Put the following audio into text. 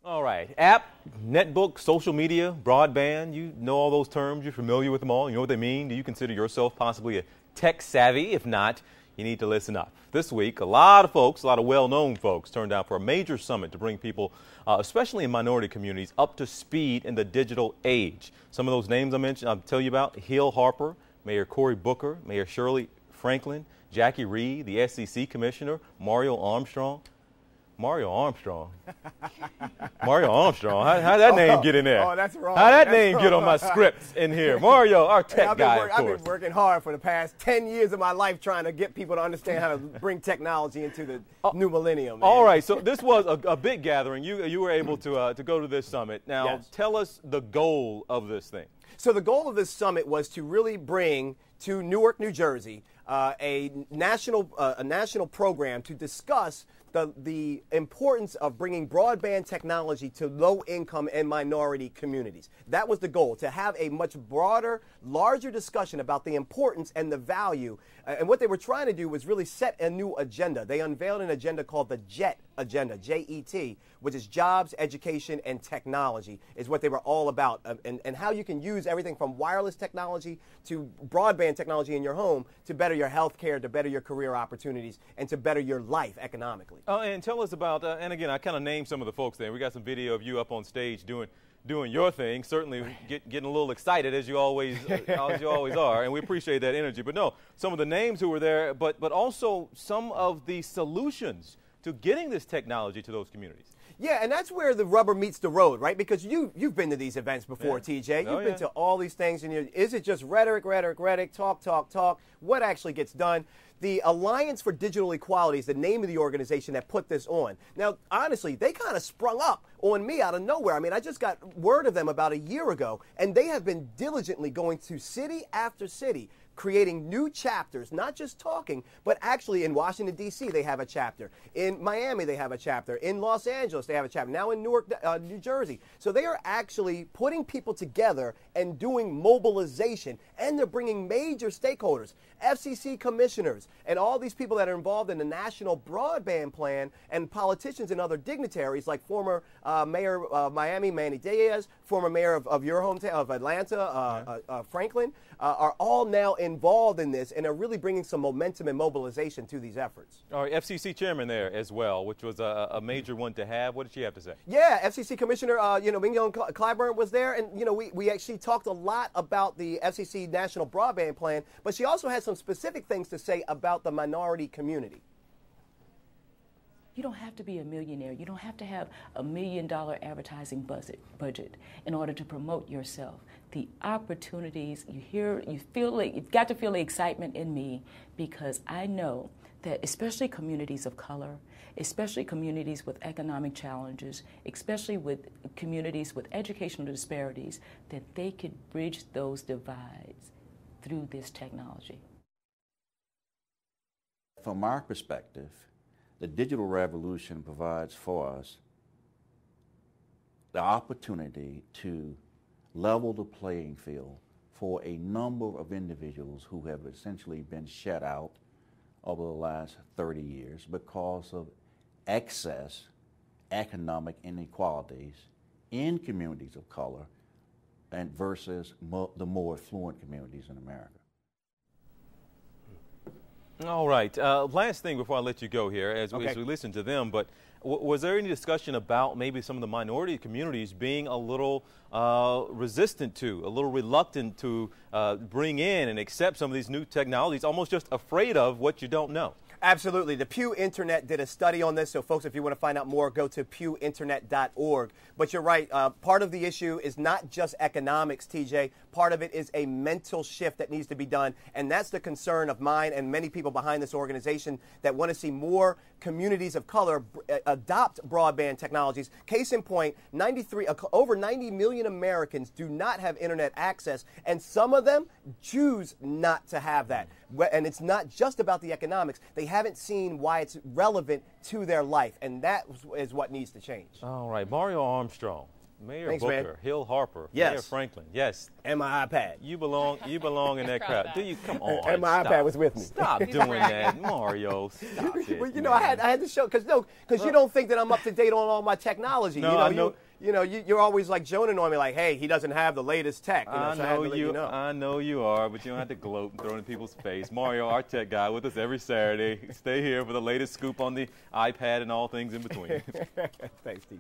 All right. App, netbook, social media, broadband, you know all those terms. You're familiar with them all. You know what they mean. Do you consider yourself possibly a tech savvy? If not, you need to listen up. This week, a lot of folks, a lot of well-known folks turned out for a major summit to bring people, especially in minority communities, up to speed in the digital age. Some of those names I mentioned, I'll tell you about: Hill Harper, Mayor Cory Booker, Mayor Shirley Franklin, Jackie Reed, the SEC Commissioner, Mario Armstrong. Mario Armstrong. Mario Armstrong. How'd that name get in there? Oh, that's wrong. How'd that name get on my scripts in here? Mario, our tech guy, of course. I've been working hard for the past 10 years of my life trying to get people to understand how to bring technology into the new millennium. Man. All right, so this was a big gathering. You were able to go to this summit. Now, yes. Tell us the goal of this thing. So the goal of this summit was to really bring to Newark, New Jersey, a national program to discuss the importance of bringing broadband technology to low-income and minority communities. That was the goal, to have a much broader, larger discussion about the importance and the value. And what they were trying to do was really set a new agenda. They unveiled an agenda called the JET agenda, J-E-T, which is jobs, education, and technology, is what they were all about, and how you can use everything from wireless technology to broadband technology in your home to better your health care, to better your career opportunities, and to better your life economically. And tell us about, and again, I kind of named some of the folks there. We got some video of you up on stage doing your thing, certainly getting a little excited as you always are, and we appreciate that energy. But no, some of the names who were there, but also some of the solutions to getting this technology to those communities. Yeah, and that's where the rubber meets the road, right? Because you've been to these events before, yeah. TJ. You've been to all these things, and is it just rhetoric, talk? What actually gets done? The Alliance for Digital Equality is the name of the organization that put this on. Now, honestly, they kind of sprung up on me out of nowhere. I mean, I just got word of them about a year ago, and they have been diligently going to city after city, creating new chapters, not just talking, but actually in Washington, D.C., they have a chapter. In Miami, they have a chapter. In Los Angeles, they have a chapter. Now in Newark, New Jersey. So they are actually putting people together and doing mobilization, and they're bringing major stakeholders, FCC commissioners, and all these people that are involved in the National Broadband Plan, and politicians and other dignitaries like former Mayor of Miami, Manny Diaz, former mayor of your hometown of Atlanta, Franklin, are all now involved in this and are really bringing some momentum and mobilization to these efforts. All right, FCC chairman there as well, which was a major one to have. What did she have to say? Yeah, FCC Commissioner, Mignon Clyburn was there, and we actually talked a lot about the FCC National Broadband Plan, but she also had some specific things to say about the minority community. You don't have to be a millionaire. You don't have to have $1 million advertising budget in order to promote yourself. The opportunities, you've got to feel the excitement in me, because I know that especially communities of color, especially communities with economic challenges, especially with communities with educational disparities, that they could bridge those divides through this technology. From our perspective, the digital revolution provides for us the opportunity to level the playing field for a number of individuals who have essentially been shut out over the last 30 years because of excess economic inequalities in communities of color and versus the more affluent communities in America. All right. Last thing before I let you go here, as we listen to them, but was there any discussion about maybe some of the minority communities being a little resistant to, a little reluctant to bring in and accept some of these new technologies, almost just afraid of what you don't know? Absolutely. The Pew Internet did a study on this, so folks, if you want to find out more, go to pewinternet.org. But you're right, part of the issue is not just economics, TJ. Part of it is a mental shift that needs to be done, and that's the concern of mine and many people behind this organization that want to see more communities of color adopt broadband technologies. Case in point, over 90 million Americans do not have internet access, and some of them choose not to have that. And it's not just about the economics. They haven't seen why it's relevant to their life, and that is what needs to change. All right, Mario Armstrong. Mayor Thanks, Booker, man. Hill Harper, Yes. Mayor Franklin, yes. And my iPad. You belong in that crowd. Do you? Come on. And my stop. iPad was with me. Stop doing that, Mario. Stop it. Well, you know, I had to show because you don't think that I'm up to date on all my technology. No, you know, I know. You're always like joning on me, like, hey, he doesn't have the latest tech. You know, I so I had know to let you. know. I know you are, but you don't have to gloat and throw it in people's face. Mario, our tech guy, with us every Saturday. Stay here for the latest scoop on the iPad and all things in between. Thanks, TJ.